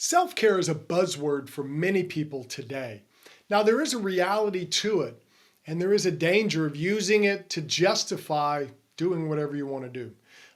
Self-care is a buzzword for many people today. Now, there is a reality to it, and there is a danger of using it to justify doing whatever you want to do.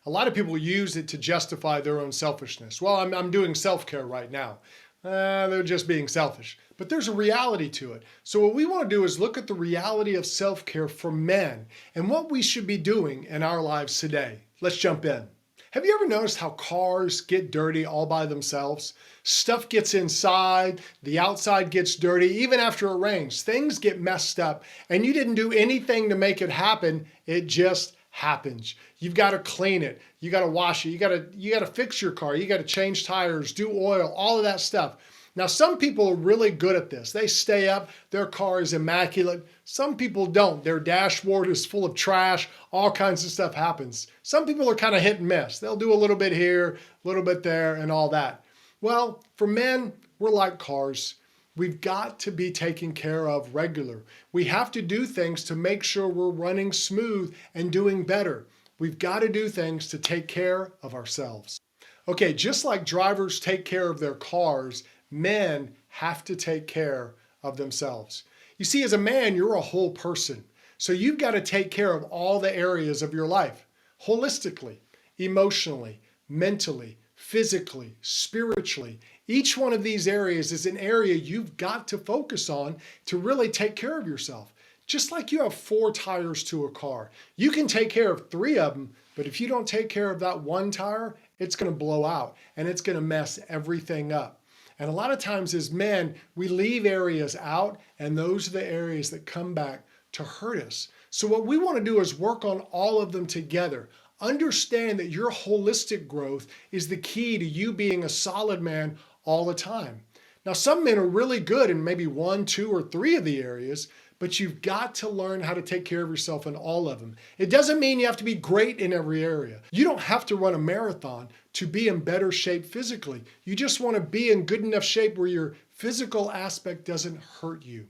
A lot of people use it to justify their own selfishness. Well, I'm doing self-care right now. They're just being selfish. But there's a reality to it. So what we want to do is look at the reality of self-care for men and what we should be doing in our lives today. Let's jump in. Have you ever noticed how cars get dirty all by themselves? Stuff gets inside, the outside gets dirty, even after it rains. Things get messed up, and you didn't do anything to make it happen. It just happens. You've got to clean it. You got to wash it. You got to fix your car. You got to change tires, do oil, all of that stuff. Now, some people are really good at this. They stay up, their car is immaculate. Some people don't. Their dashboard is full of trash. All kinds of stuff happens. Some people are kind of hit and miss. They'll do a little bit here, a little bit there, and all that. Well, for men, we're like cars. We've got to be taken care of regular. We have to do things to make sure we're running smooth and doing better. We've got to do things to take care of ourselves. Okay, just like drivers take care of their cars, men have to take care of themselves. You see, as a man, you're a whole person. So you've got to take care of all the areas of your life, holistically, emotionally, mentally, physically, spiritually. Each one of these areas is an area you've got to focus on to really take care of yourself. Just like you have 4 tires to a car. You can take care of 3 of them, but if you don't take care of that one tire, it's going to blow out and it's going to mess everything up. And a lot of times as men, we leave areas out, and those are the areas that come back to hurt us. So what we want to do is work on all of them together. Understand that your holistic growth is the key to you being a solid man all the time. Now, some men are really good in maybe 1, 2, or 3 of the areas, but you've got to learn how to take care of yourself in all of them. It doesn't mean you have to be great in every area. You don't have to run a marathon to be in better shape physically. You just want to be in good enough shape where your physical aspect doesn't hurt you.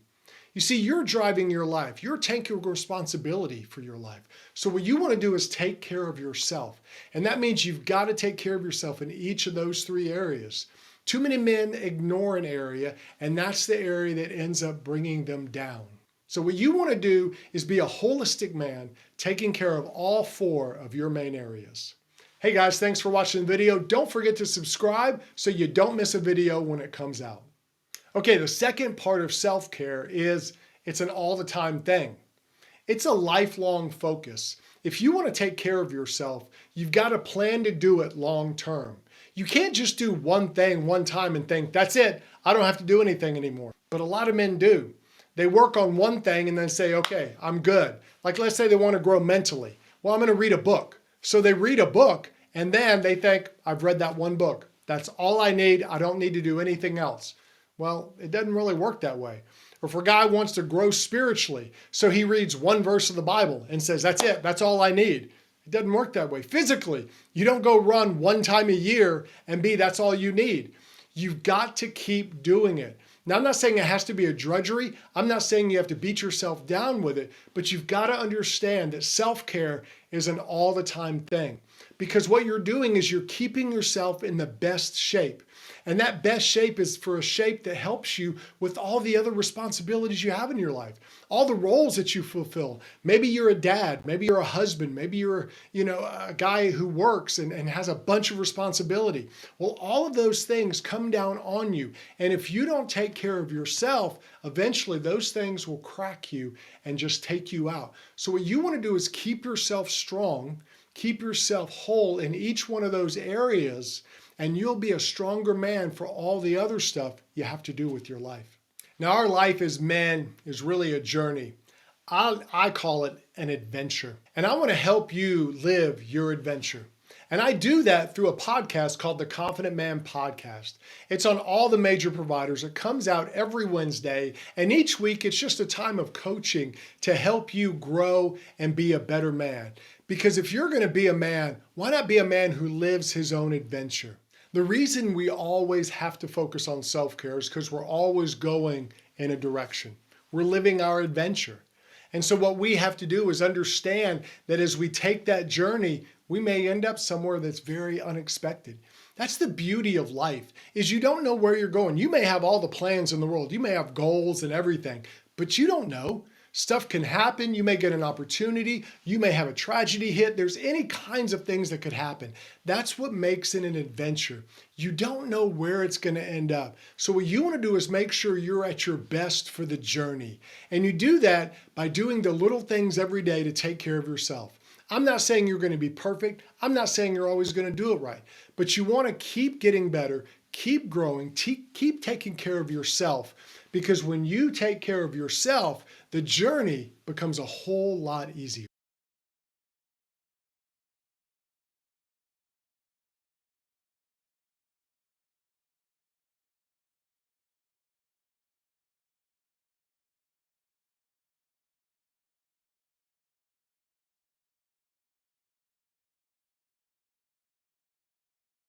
You see, you're driving your life. You're taking responsibility for your life. So what you want to do is take care of yourself. And that means you've got to take care of yourself in each of those 3 areas. Too many men ignore an area, and that's the area that ends up bringing them down. So what you want to do is be a holistic man, taking care of all 4 of your main areas. Hey guys, thanks for watching the video. Don't forget to subscribe so you don't miss a video when it comes out. Okay, the second part of self-care is it's an all-the-time thing. It's a lifelong focus. If you want to take care of yourself, you've got to plan to do it long-term. You can't just do one thing one time and think, that's it, I don't have to do anything anymore. But a lot of men do. They work on one thing and then say, okay, I'm good. Like let's say they want to grow mentally. Well, I'm going to read a book. So they read a book and then they think, I've read that one book. That's all I need. I don't need to do anything else. Well, it doesn't really work that way. Or if a guy wants to grow spiritually, so he reads one verse of the Bible and says, that's it, that's all I need. It doesn't work that way. Physically, you don't go run one time a year and that's all you need. You've got to keep doing it. Now, I'm not saying it has to be a drudgery. I'm not saying you have to beat yourself down with it, but you've got to understand that self-care is an all-the-time thing. Because what you're doing is you're keeping yourself in the best shape. And that best shape is for a shape that helps you with all the other responsibilities you have in your life, all the roles that you fulfill. Maybe you're a dad, maybe you're a husband, maybe you're a guy who works and has a bunch of responsibility. Well, all of those things come down on you. And if you don't take care of yourself, eventually those things will crack you and just take you out. So what you want to do is keep yourself strong, keep yourself whole in each one of those areas, and you'll be a stronger man for all the other stuff you have to do with your life. Now, our life as men is really a journey. I call it an adventure. And I want to help you live your adventure. And I do that through a podcast called the Confident Man Podcast. It's on all the major providers. It comes out every Wednesday. And each week, it's just a time of coaching to help you grow and be a better man. Because if you're going to be a man, why not be a man who lives his own adventure? The reason we always have to focus on self-care is because we're always going in a direction. We're living our adventure. And so what we have to do is understand that as we take that journey, we may end up somewhere that's very unexpected. That's the beauty of life, is you don't know where you're going. You may have all the plans in the world. You may have goals and everything, but you don't know. Stuff can happen. You may get an opportunity. You may have a tragedy hit. There's any kinds of things that could happen. That's what makes it an adventure. You don't know where it's going to end up. So what you want to do is make sure you're at your best for the journey. And you do that by doing the little things every day to take care of yourself. I'm not saying you're going to be perfect. I'm not saying you're always going to do it right. But you want to keep getting better, keep growing, keep taking care of yourself. Because when you take care of yourself, the journey becomes a whole lot easier.